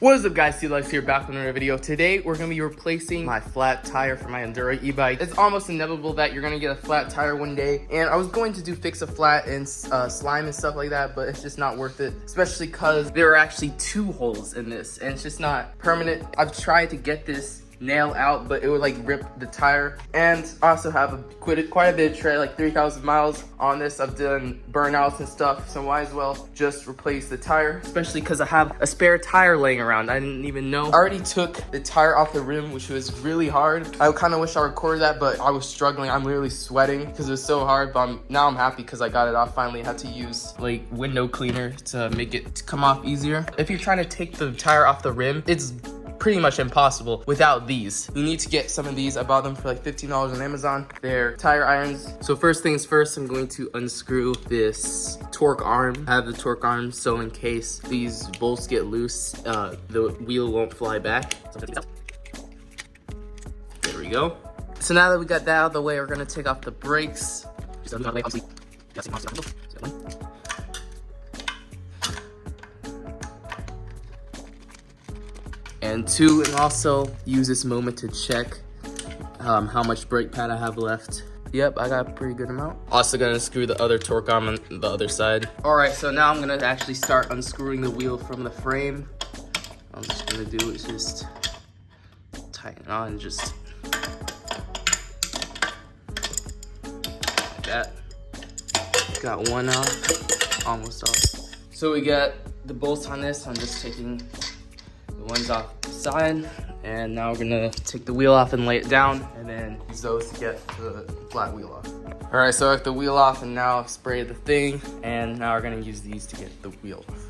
What is up, guys? CBlocks here, back with another video. Today we're gonna be replacing my flat tire for my Enduro e-bike. It's almost inevitable that you're gonna get a flat tire one day, and I was going to do fix a flat and slime and stuff like that, but it's just not worth it, especially because there are actually 2 holes in this and it's just not permanent. I've tried to get this nail out, but it would like rip the tire. And I also have quite a bit of tread, like 3,000 miles on this. I've done burnouts and stuff, so might as well just replace the tire, especially because I have a spare tire laying around. I didn't even know. I already took the tire off the rim, which was really hard. I kind of wish I recorded that, but I was struggling. I'm literally sweating because it was so hard, but now I'm happy because I got it off finally. I had to use like window cleaner to make it come off easier. If you're trying to take the tire off the rim, it's pretty much impossible without these. You need to get some of these. I bought them for like $15 on Amazon. They're tire irons. So first things first, I'm going to unscrew this torque arm. I have the torque arm so in case these bolts get loose, the wheel won't fly back. There we go. So now that we got that out of the way, we're gonna take off the brakes. And also use this moment to check how much brake pad I have left. Yep, I got a pretty good amount. Also gonna screw the other torque arm on the other side. All right, so now I'm gonna actually start unscrewing the wheel from the frame. I'm just gonna do is just tighten it on and just like that. Got one off, almost off. So we got the bolts on this. I'm just taking the ones off the side, and now we're gonna take the wheel off and lay it down, and then use those to get the flat wheel off. All right, so I have the wheel off, and now I've sprayed the thing, and now we're gonna use these to get the wheel off.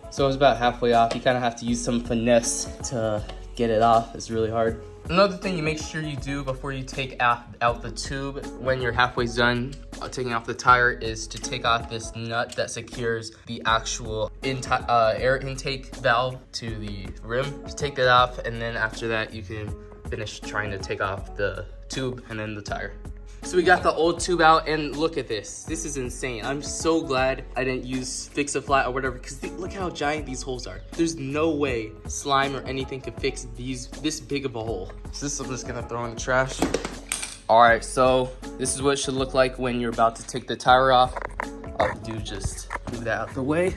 So it's about halfway off. You kind of have to use some finesse to get it off. It's really hard. Another thing you make sure you do before you take out the tube when you're halfway done taking off the tire is to take off this nut that secures the actual air intake valve to the rim. Just take that off, and then after that you can finish trying to take off the tube and then the tire. So we got the old tube out, and look at this. This is insane. I'm so glad I didn't use fix a flat or whatever, because look how giant these holes are. There's no way slime or anything could fix this big of a hole. So this I'm just gonna throw in the trash. All right, so this is what it should look like when you're about to take the tire off. All I have to do is just move that out the way.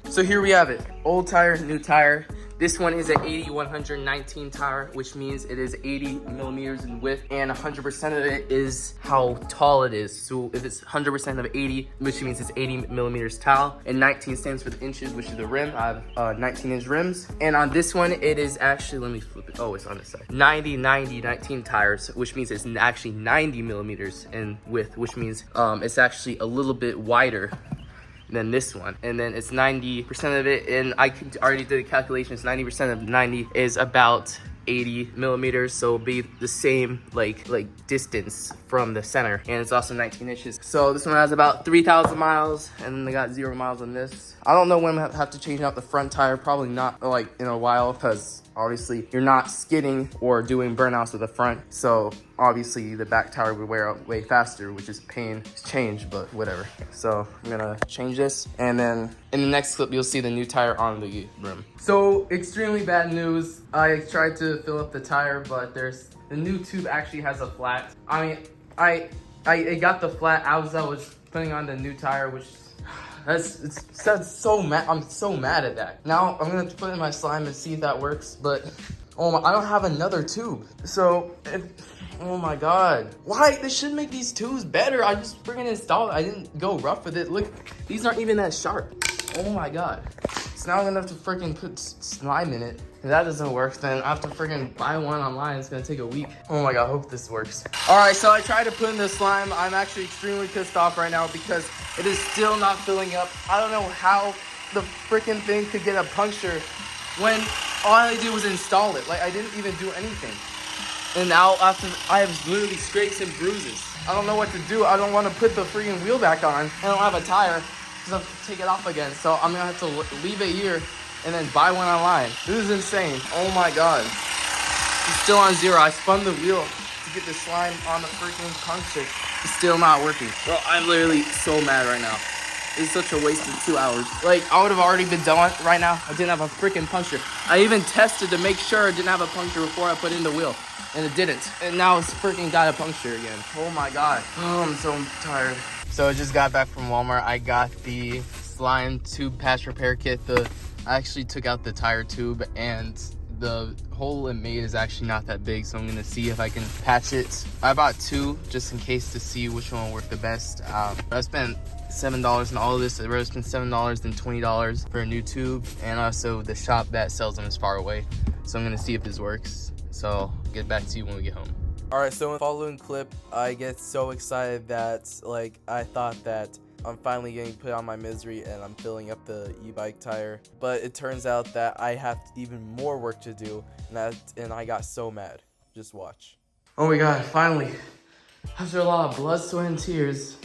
So here we have it, old tire, new tire. This one is an 80-119 tire, which means it is 80 millimeters in width, and 100% of it is how tall it is. So if it's 100% of 80, which means it's 80 millimeters tall, and 19 stands for the inches, which is the rim. I have 19-inch rims. And on this one, it is actually, let me flip it. Oh, it's on this side. 19 tires, which means it's actually 90 millimeters in width, which means it's actually a little bit wider than this one. And then it's 90% of it, and I already did the calculations. 90% of 90 is about 80 millimeters, so it'll be the same like distance from the center, and it's also 19 inches. So this one has about 3,000 miles, and then they got 0 miles on this. I don't know when I have to change out the front tire. Probably not like in a while, because obviously you're not skidding or doing burnouts with the front, so obviously the back tire would wear out way faster, which is pain to change, but whatever. So I'm gonna change this, and then in the next clip you'll see the new tire on the rim. So extremely bad news. I tried to fill up the tire, but the new tube actually has a flat. I mean, I got the flat as I was putting on the new tire, which that's so mad. I'm so mad at that. Now I'm gonna put in my slime and see if that works, but oh my, I don't have another tube. So oh my god, why? They should make these tubes better. I just freaking installed it. I didn't go rough with it. Look, these aren't even that sharp. Oh my god. So now I'm gonna have to freaking put slime in it. If that doesn't work, then I have to freaking buy one online. It's gonna take a week. Oh my god, I hope this works. All right, so I tried to put in the slime. I'm actually extremely pissed off right now because it is still not filling up. I don't know how the freaking thing could get a puncture when all I did was install it. Like, I didn't even do anything. And now I have literally scrapes and bruises. I don't know what to do. I don't want to put the freaking wheel back on. I don't have a tire because I have to take it off again. So I'm gonna have to leave it here and then buy one online. This is insane. Oh my god. It's still on 0. I spun the wheel to get the slime on the freaking puncture. It's still not working. Bro, I'm literally so mad right now. It's such a waste of 2 hours. Like, I would have already been done right now. I didn't have a freaking puncture. I even tested to make sure it didn't have a puncture before I put in the wheel. And it didn't. And now it's freaking got a puncture again. Oh my god. Oh, I'm so tired. So I just got back from Walmart. I got the slime tube patch repair kit. I actually took out the tire tube, and the hole it made is actually not that big, so I'm gonna see if I can patch it. I bought 2 just in case to see which one will work the best. I spent $7 on all of this. I'd rather spend $7 than $20 for a new tube, and also the shop that sells them is far away. So I'm gonna see if this works. So I'll get back to you when we get home. Alright, so in the following clip, I get so excited that, like, I thought that I'm finally getting put on my misery and I'm filling up the e-bike tire. But it turns out that I have even more work to do, and I got so mad. Just watch. Oh my god, finally. After a lot of blood, sweat, and tears,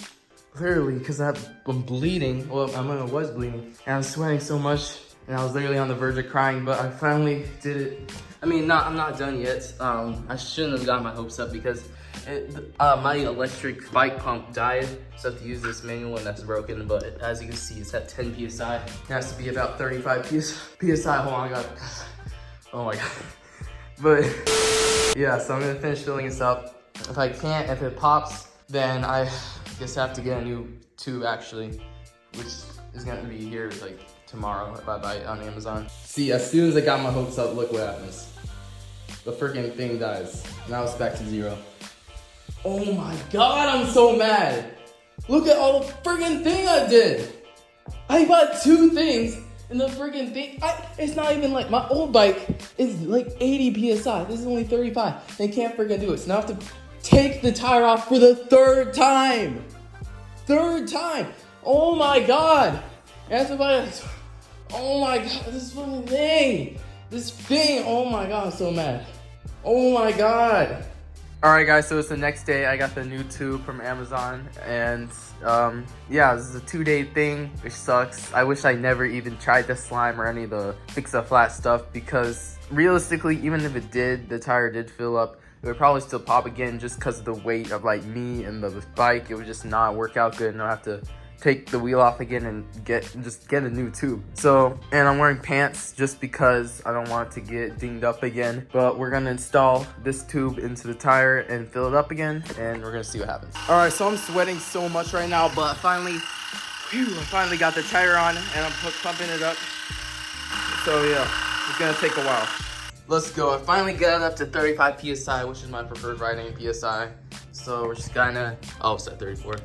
literally, because I'm bleeding. Well, I was bleeding, and I was sweating so much, and I was literally on the verge of crying, but I finally did it. I mean, I'm not done yet. I shouldn't have gotten my hopes up because my electric bike pump died, so I have to use this manual one that's broken, but as you can see, it's at 10 PSI. It has to be about 35 PSI. Hold on, I got, oh my god. But yeah, so I'm gonna finish filling this up. If I can't, if it pops, then I guess I have to get a new tube actually, which is gonna be here like tomorrow if I buy it on Amazon. See, as soon as I got my hopes up, look what happens. The freaking thing dies. Now it's back to 0. Oh my god, I'm so mad. Look at all the freaking thing I did. I bought 2 things and the freaking thing, it's not even like, my old bike is like 80 PSI. This is only 35. They can't freaking do it. So now I have to take the tire off for the 3rd time. 3rd time. Oh my god. That's about, oh my god, this fucking thing. This thing, oh my god, I'm so mad. Oh my god. Alright guys, so it's the next day. I got the new tube from Amazon, and yeah, this is a 2-day thing, which sucks. I wish I never even tried the slime or any of the fix-a-flat stuff, because realistically, even if it did, the tire did fill up, it would probably still pop again just because of the weight of like me and the bike. It would just not work out good, and I'll have to take the wheel off again and just get a new tube. So, and I'm wearing pants just because I don't want it to get dinged up again. But we're gonna install this tube into the tire and fill it up again, and we're gonna see what happens. All right, so I'm sweating so much right now, but I finally got the tire on, and I'm pumping it up. So yeah, it's gonna take a while. Let's go. I finally got it up to 35 PSI, which is my preferred riding PSI. So we're just gonna, oh, it's at 34.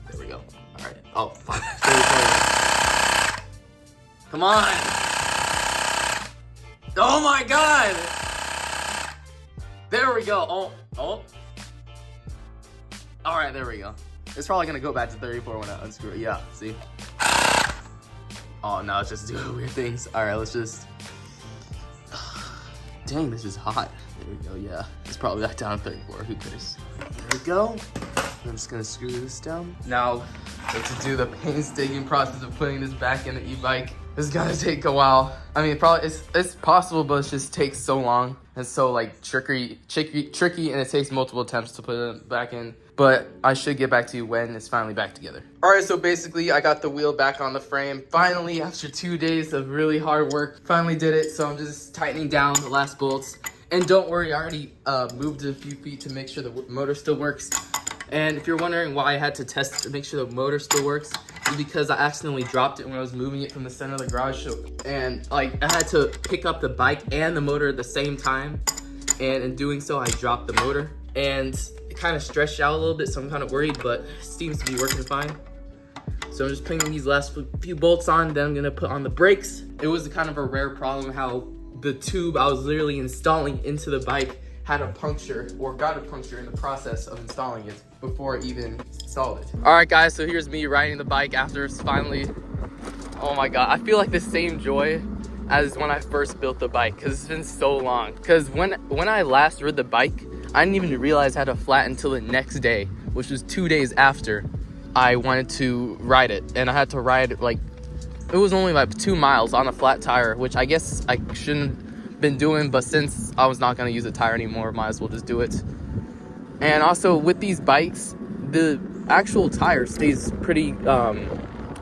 There we go. All right. Oh, fuck. Come on. Oh my god. There we go. Oh. All right, there we go. It's probably gonna go back to 34 when I unscrew it. Yeah, see? Oh, no, it's just doing weird things. All right, let's just, dang, this is hot. There we go, yeah. It's probably back down to 34, who cares? There we go. I'm just gonna screw this down. Now, to do the painstaking process of putting this back in the e-bike, this is gonna take a while. I mean, it's possible, but it just takes so long. It's so like tricky, and it takes multiple attempts to put it back in. But I should get back to you when it's finally back together. All right, so basically I got the wheel back on the frame. Finally, after 2 days of really hard work, finally did it. So I'm just tightening down the last bolts. And don't worry, I already moved it a few feet to make sure the motor still works. And if you're wondering why I had to test to make sure the motor still works, it's because I accidentally dropped it when I was moving it from the center of the garage. And like I had to pick up the bike and the motor at the same time. And in doing so, I dropped the motor. And it kind of stretched out a little bit, so I'm kind of worried, but it seems to be working fine. So I'm just putting these last few bolts on, then I'm gonna put on the brakes. It was kind of a rare problem how the tube I was literally installing into the bike had a puncture, or got a puncture in the process of installing it before I even installed it. All right guys, so here's me riding the bike after it's finally, oh my God, I feel like the same joy as when I first built the bike, because it's been so long. Because when I last rode the bike, I didn't even realize I had a flat until the next day, which was 2 days after I wanted to ride it. And I had to ride it like, it was only like 2 miles on a flat tire, which I guess I shouldn't have been doing, but since I was not gonna use a tire anymore, might as well just do it. And also with these bikes, the actual tire stays pretty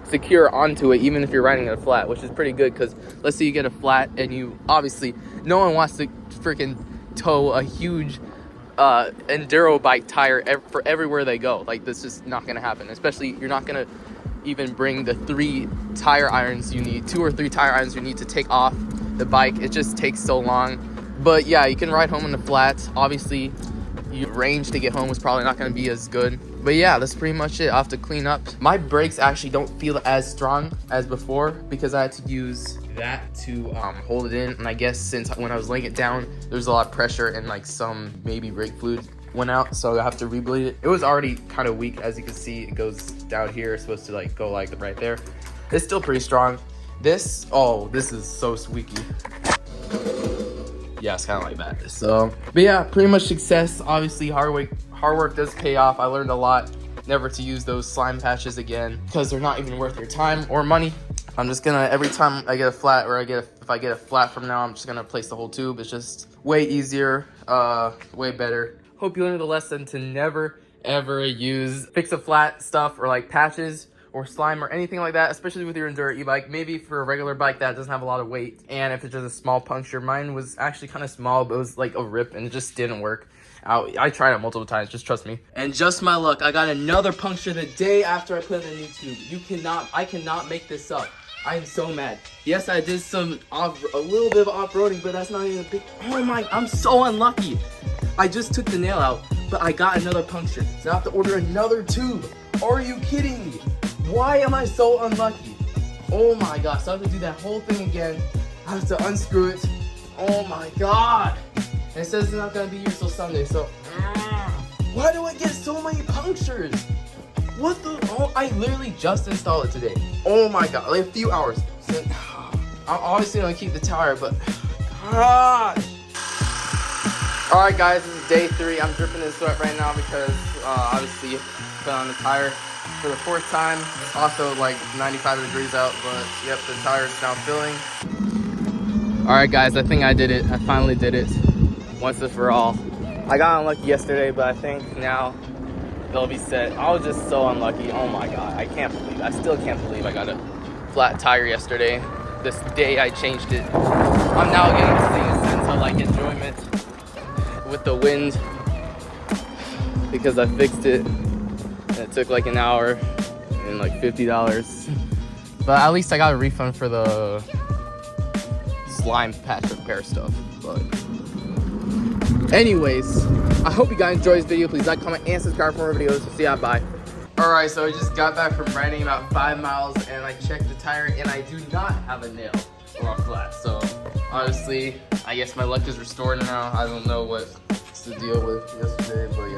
secure onto it, even if you're riding it flat, which is pretty good. Because let's say you get a flat and you obviously, no one wants to freaking tow a huge enduro bike tire for everywhere they go. Like, this is not gonna happen. Especially, you're not gonna even bring the 3 tire irons you need, 2 or 3 tire irons you need to take off the bike. It just takes so long. But yeah, you can ride home in the flats. Obviously, your range to get home is probably not going to be as good. But yeah, that's pretty much it. I'll have to clean up. My brakes actually don't feel as strong as before because I had to use that to hold it in. And I guess since when I was laying it down, there's a lot of pressure and like some maybe brake fluid went out, so I have to rebleed it. It was already kind of weak, as you can see. It goes down here. It's supposed to like go like right there. It's still pretty strong. This is so squeaky. Yeah, it's kind of like that. So, but yeah, pretty much success. Obviously, hard work does pay off. I learned a lot. Never to use those slime patches again because they're not even worth your time or money. I'm just gonna, every time I get a flat, or if I get a flat from now, I'm just gonna place the whole tube. It's just way easier, way better. Hope you learned the lesson to never ever fix a flat stuff or like patches or slime or anything like that, especially with your enduro e-bike. Maybe for a regular bike that doesn't have a lot of weight, and if it's just a small puncture. Mine was actually kind of small, but it was like a rip and it just didn't work out. I tried it multiple times, just trust me. And just my luck, I got another puncture the day after I put in the new tube. I cannot make this up. I am so mad. Yes, I did a little bit of off-roading, but that's not even a big, oh my, I'm so unlucky. I just took the nail out, but I got another puncture. So I have to order another tube. Are you kidding me? Why am I so unlucky? Oh my god, so I have to do that whole thing again. I have to unscrew it. Oh my god. And it says it's not gonna be here till Sunday, so. Why do I get so many punctures? What the, oh, I literally just installed it today. Oh my god, like a few hours. So, I'm obviously gonna keep the tire, but gosh. Alright guys, this is day 3. I'm dripping in sweat right now because obviously put on the tire for the 4th time. It's also like 95 degrees out, but yep, the tire is now filling. Alright guys, I think I did it. I finally did it once and for all. I got unlucky yesterday, but I think now they'll be set. I was just so unlucky. Oh my god, I still can't believe I got a flat tire yesterday. This day I changed it. I'm now getting to see a sense of like enjoyment with the wind because I fixed it. And it took like an hour and like $50. But at least I got a refund for the slime patch repair stuff. But anyways, I hope you guys enjoyed this video. Please like, comment, and subscribe for more videos. See ya, bye. Alright, so I just got back from riding about 5 miles and I checked the tire and I do not have a nail or a flat. So honestly, I guess my luck is restored now. I don't know what's the deal with yesterday, but